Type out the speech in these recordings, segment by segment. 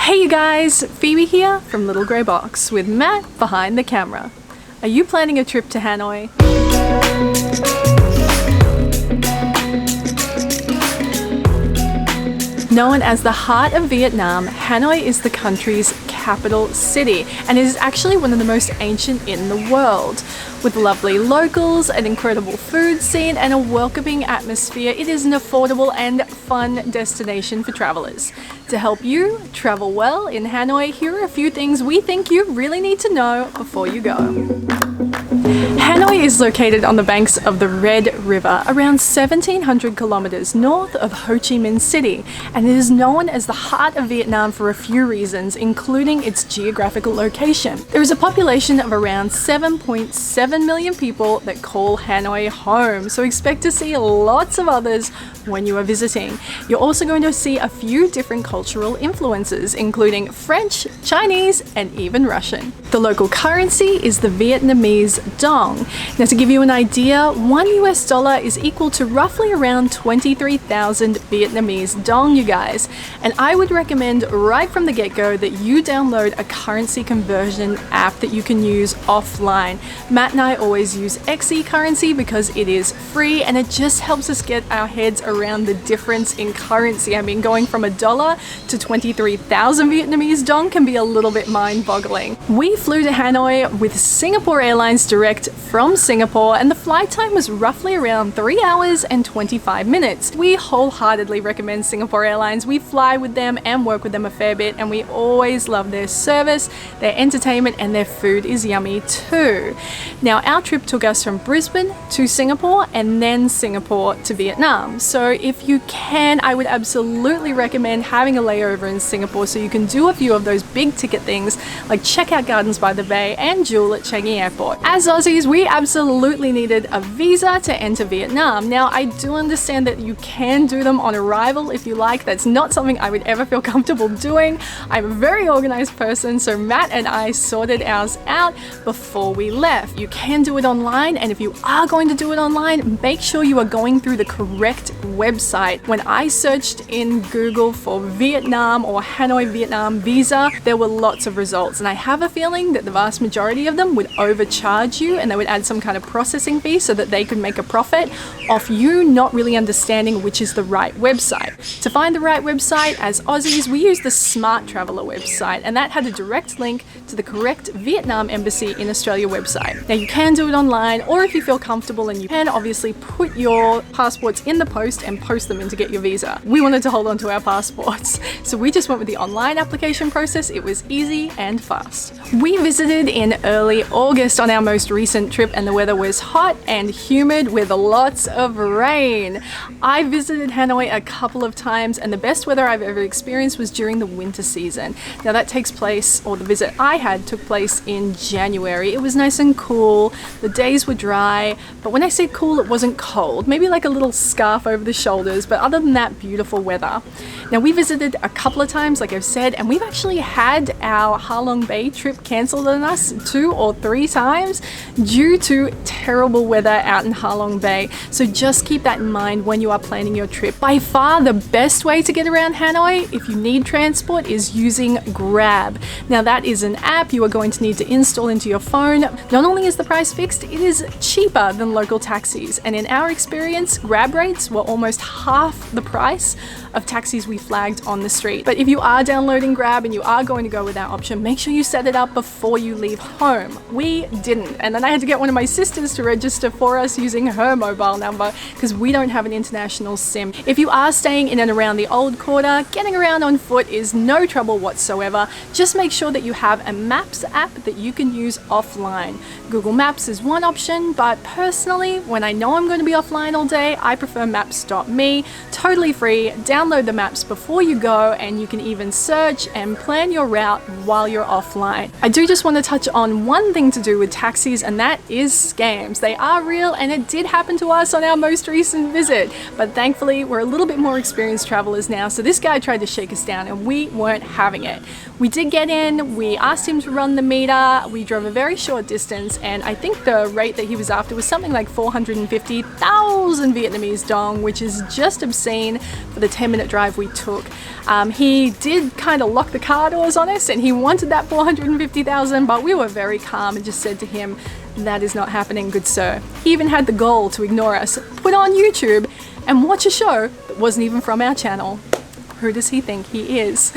Hey you guys, Phoebe here from Little Grey Box with Matt behind the camera. Are you planning a trip to Hanoi? Known as the heart of Vietnam, Hanoi is the country's capital city and it is actually one of the most ancient in the world. With lovely locals, an incredible food scene and a welcoming atmosphere, it is an affordable and fun destination for travelers. To help you travel well in Hanoi, here are a few things we think you really need to know before you go. Hanoi is located on the banks of the Red River, around 1,700 kilometers north of Ho Chi Minh City, and it is known as the heart of Vietnam for a few reasons, including its geographical location. There is a population of around 7.7 million people that call Hanoi home, so expect to see lots of others when you are visiting. You're also going to see a few different cultural influences, including French, Chinese, and even Russian. The local currency is the Vietnamese dong. Now, to give you an idea, $1 is equal to roughly around 23,000 Vietnamese dong, you guys. And I would recommend right from the get-go that you download a currency conversion app that you can use offline. Matt and I always use XE currency because it is free and it just helps us get our heads around the difference in currency. I mean, going from $1 to 23,000 Vietnamese dong can be a little bit mind-boggling. We flew to Hanoi with Singapore Airlines direct from Singapore, and the flight time was roughly around 3 hours and 25 minutes. We wholeheartedly recommend Singapore Airlines. We fly with them and work with them a fair bit, and we always love their service, their entertainment, and their food is yummy too. Now, our trip took us from Brisbane to Singapore and then Singapore to Vietnam. So if you can, I would absolutely recommend having a layover in Singapore so you can do a few of those big ticket things like check out Gardens by the Bay and Jewel at Changi Airport. As Aussies, we absolutely needed a visa to enter Vietnam. Now, I do understand that you can do them on arrival if you like. That's not something I would ever feel comfortable doing. I'm a very organized person, so Matt and I sorted ours out before we left. You can do it online, and if you are going to do it online, make sure you are going through the correct website. When I searched in Google for Vietnam or Hanoi Vietnam visa, there were lots of results, and I have a feeling that the vast majority of them would overcharge you and they would add some kind of processing fee so that they could make a profit off you not really understanding which is the right website. To find the right website, as Aussies, we use the Smart Traveller website, and that had a direct link to the correct Vietnam Embassy in Australia website. Now, you can do it online, or if you feel comfortable, and you can obviously put your passports in the post and post them in to get your visa. We wanted to hold on to our passports, so we just went with the online application process. It was easy and fast. We visited in early August on our most recent trip, and the weather was hot and humid with lots of rain. I visited Hanoi a couple of times, and the best weather I've ever experienced was during the winter season. Now, that takes place, or the visit I had took place in January. It was nice and cool. The days were dry, but when I say cool, it wasn't cold. Maybe like a little scarf over the shoulders, but other than that, beautiful weather. Now, we visited a couple of times, like I've said, and we've actually had our Ha Long Bay trip cancelled on us 2 or 3 times due to terrible weather out in Ha Long Bay. So just keep that in mind when you are planning your trip. By far, the best way to get around Hanoi, if you need transport, is using Grab. Now, that is an app you are going to need to install into your phone. Not only is the price fixed, it is cheaper than local taxis. And in our experience, Grab rates were almost half the price of taxis we flagged on the street. But if you are downloading Grab and you are going to go with that option, make sure you set it up before you leave home. We didn't, and then I had to get one of my sisters to register for us using her mobile number because we don't have an international SIM. If you are staying in and around the Old Quarter, getting around on foot is no trouble whatsoever. Just make sure that you have a Maps app that you can use offline. Google Maps is one option, but personally, when I know I'm going to be offline all day, I prefer Maps.me. Totally free. Download the maps before you go, and you can even search and plan your route while you're offline. I do just want to touch on one thing to do with taxis, and that is is scams. They are real, and it did happen to us on our most recent visit. But thankfully, we're a little bit more experienced travelers now, so this guy tried to shake us down and we weren't having it. We did get in, we asked him to run the meter, we drove a very short distance, and I think the rate that he was after was something like 450,000 Vietnamese dong, which is just obscene for the 10-minute drive we took. He did kind of lock the car doors on us, and he wanted that 450,000, but we were very calm and just said to him, "That is not happening, good sir." He even had the gall to ignore us, put on YouTube, and watch a show that wasn't even from our channel. Who does he think he is?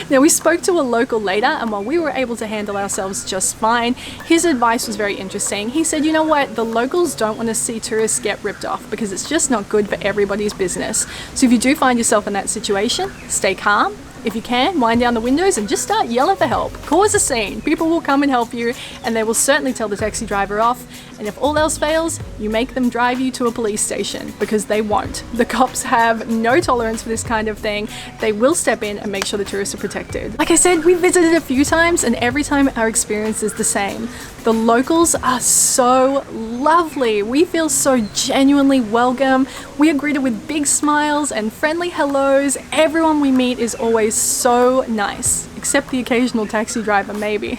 Now, we spoke to a local later, and while we were able to handle ourselves just fine, his advice was very interesting. He said, you know what, the locals don't want to see tourists get ripped off because it's just not good for everybody's business. So if you do find yourself in that situation, stay calm. If you can, wind down the windows and just start yelling for help. Cause a scene. People will come and help you, and they will certainly tell the taxi driver off. And if all else fails, you make them drive you to a police station, because they won't. The cops have no tolerance for this kind of thing. They will step in and make sure the tourists are protected. Like I said, we visited a few times, and every time our experience is the same. The locals are so lovely. We feel so genuinely welcome. We are greeted with big smiles and friendly hellos. Everyone we meet is always so nice, except the occasional taxi driver maybe.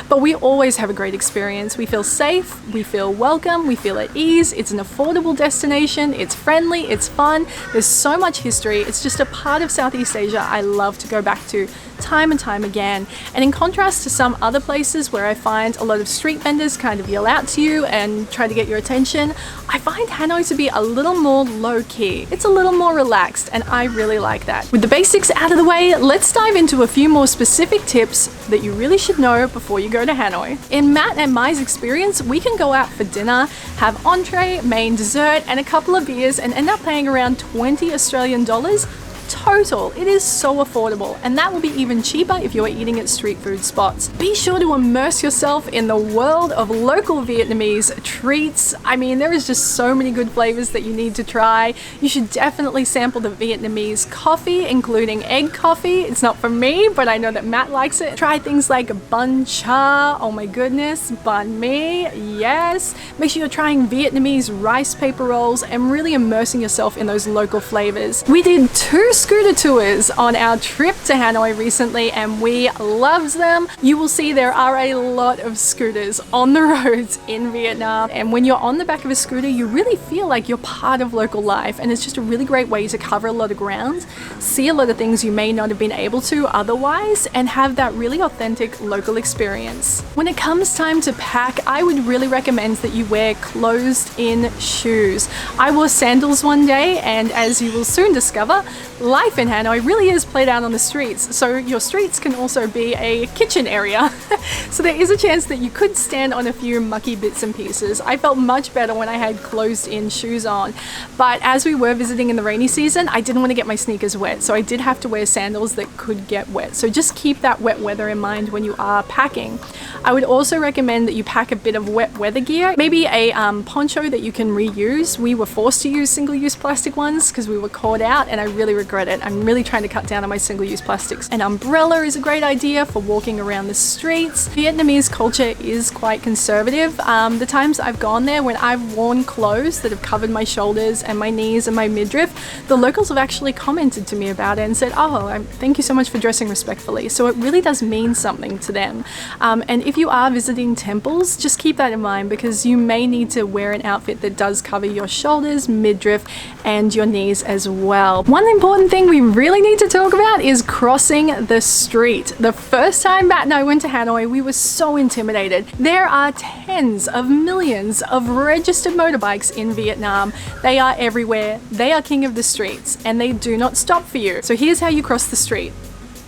But we always have a great experience. We feel safe, we feel welcome, we feel at ease. It's an affordable destination, it's friendly, it's fun. There's so much history. It's just a part of Southeast Asia I love to go back to time and time again. And in contrast to some other places where I find a lot of street vendors kind of yell out to you and try to get your attention, I find Hanoi to be a little more low-key. It's a little more relaxed, and I really like that. With the basics out of the way, let's dive into a few more specific tips that you really should know before you go to Hanoi. In Matt and Mai's experience, we can go out for dinner, have entree, main dessert, and a couple of beers and end up paying around 20 Australian dollars total. It is so affordable, and that will be even cheaper if you're eating at street food spots. Be sure to immerse yourself in the world of local Vietnamese treats. I mean, there is just so many good flavors that you need to try. You should definitely sample the Vietnamese coffee, including egg coffee. It's not for me, but I know that Matt likes it. Try things like bun cha, oh my goodness, banh mi, yes. Make sure you're trying Vietnamese rice paper rolls and really immersing yourself in those local flavors. We did 2 scooter tours on our trip to Hanoi recently, and we loved them. You will see there are a lot of scooters on the roads in Vietnam, and when you're on the back of a scooter, you really feel like you're part of local life, and it's just a really great way to cover a lot of ground, see a lot of things you may not have been able to otherwise, and have that really authentic local experience. When it comes time to pack, I would really recommend that you wear closed-in shoes. I wore sandals one day, and as you will soon discover, life in Hanoi really is played out on the streets, so your streets can also be a kitchen area. So there is a chance that you could stand on a few mucky bits and pieces. I felt much better when I had closed-in shoes on, but as we were visiting in the rainy season, I didn't want to get my sneakers wet, so I did have to wear sandals that could get wet. So just keep that wet weather in mind when you are packing. I would also recommend that you pack a bit of wet weather gear, maybe a poncho that you can reuse. We were forced to use single-use plastic ones because we were caught out, and I really regret it. I'm really trying to cut down on my single-use plastics. An umbrella is a great idea for walking around the streets. Vietnamese culture is quite conservative. The times I've gone there, when I've worn clothes that have covered my shoulders and my knees and my midriff, the locals have actually commented to me about it and said, oh, thank you so much for dressing respectfully. So it really does mean something to them. And if you are visiting temples, just keep that in mind, because you may need to wear an outfit that does cover your shoulders, midriff, and your knees as well. One important thing we really need to talk about is crossing the street. The first time Matt and I went to Hanoi, we were so intimidated. There are tens of millions of registered motorbikes in Vietnam. They are everywhere. They are king of the streets, and they do not stop for you. So here's how you cross the street.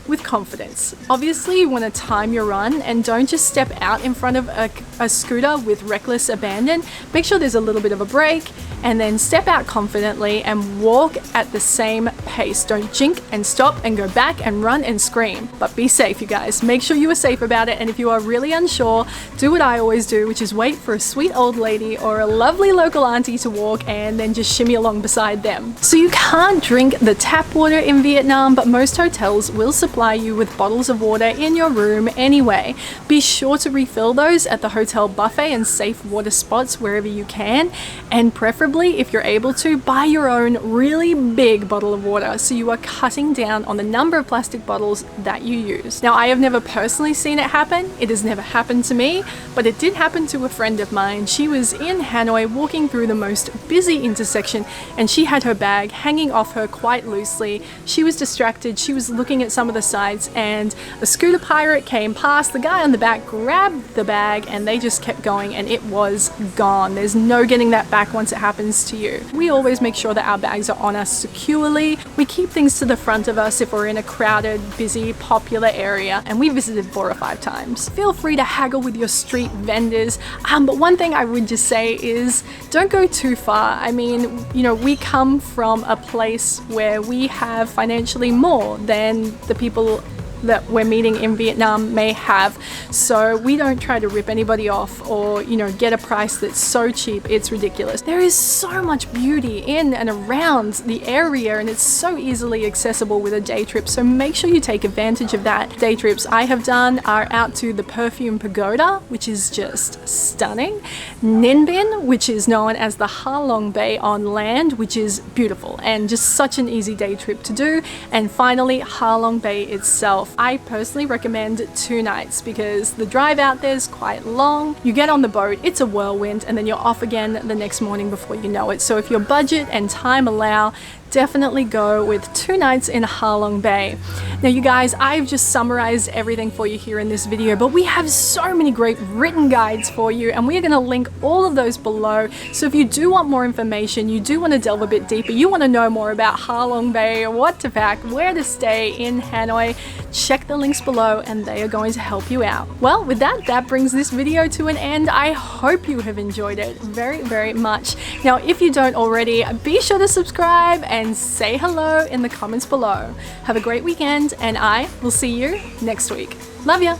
With confidence. Obviously, you want to time your run, and don't just step out in front of a scooter with reckless abandon. Make sure there's a little bit of a break, and then step out confidently and walk at the same pace. Don't jink and stop and go back and run and scream. But be safe, you guys. Make sure you are safe about it, and if you are really unsure, do what I always do, which is wait for a sweet old lady or a lovely local auntie to walk and then just shimmy along beside them. So you can't drink the tap water in Vietnam, but most hotels will supply supply you with bottles of water in your room anyway. Be sure to refill those at the hotel buffet and safe water spots wherever you can, and preferably, if you're able to, buy your own really big bottle of water so you are cutting down on the number of plastic bottles that you use. Now, I have never personally seen it happen. It has never happened to me, but it did happen to a friend of mine. She was in Hanoi walking through the most busy intersection, and she had her bag hanging off her quite loosely. She was distracted. She was looking at some of the sights, and a scooter pirate came past. The guy on the back grabbed the bag, and they just kept going, and it was gone. There's no getting that back once it happens to you. We always make sure that our bags are on us securely. We keep things to the front of us if we're in a crowded, busy, popular area, and we visited 4 or 5 times. Feel free to haggle with your street vendors, but one thing I would just say is don't go too far. I mean, you know, we come from a place where we have financially more than the people that we're meeting in Vietnam may have, so we don't try to rip anybody off or, you know, get a price that's so cheap it's ridiculous. There is so much beauty in and around the area, and it's so easily accessible with a day trip, so make sure you take advantage of that. Day trips I have done are out to the Perfume Pagoda, which is just stunning, Ninh Binh, which is known as the Ha Long Bay on land, which is beautiful and just such an easy day trip to do, and finally Ha Long Bay itself. I personally recommend 2 nights because the drive out there is quite long. You get on the boat, it's a whirlwind, and then you're off again the next morning before you know it. So if your budget and time allow, definitely go with 2 nights in Ha Long Bay. Now you guys, I've just summarized everything for you here in this video, but we have so many great written guides for you, and we are going to link all of those below. So if you do want more information, you do want to delve a bit deeper, you want to know more about Ha Long Bay, what to pack, where to stay in Hanoi, check the links below and they are going to help you out. Well, with that brings this video to an end. I hope you have enjoyed it very, very much. Now, if you don't already, be sure to subscribe and say hello in the comments below. Have a great weekend, and I will see you next week. Love ya!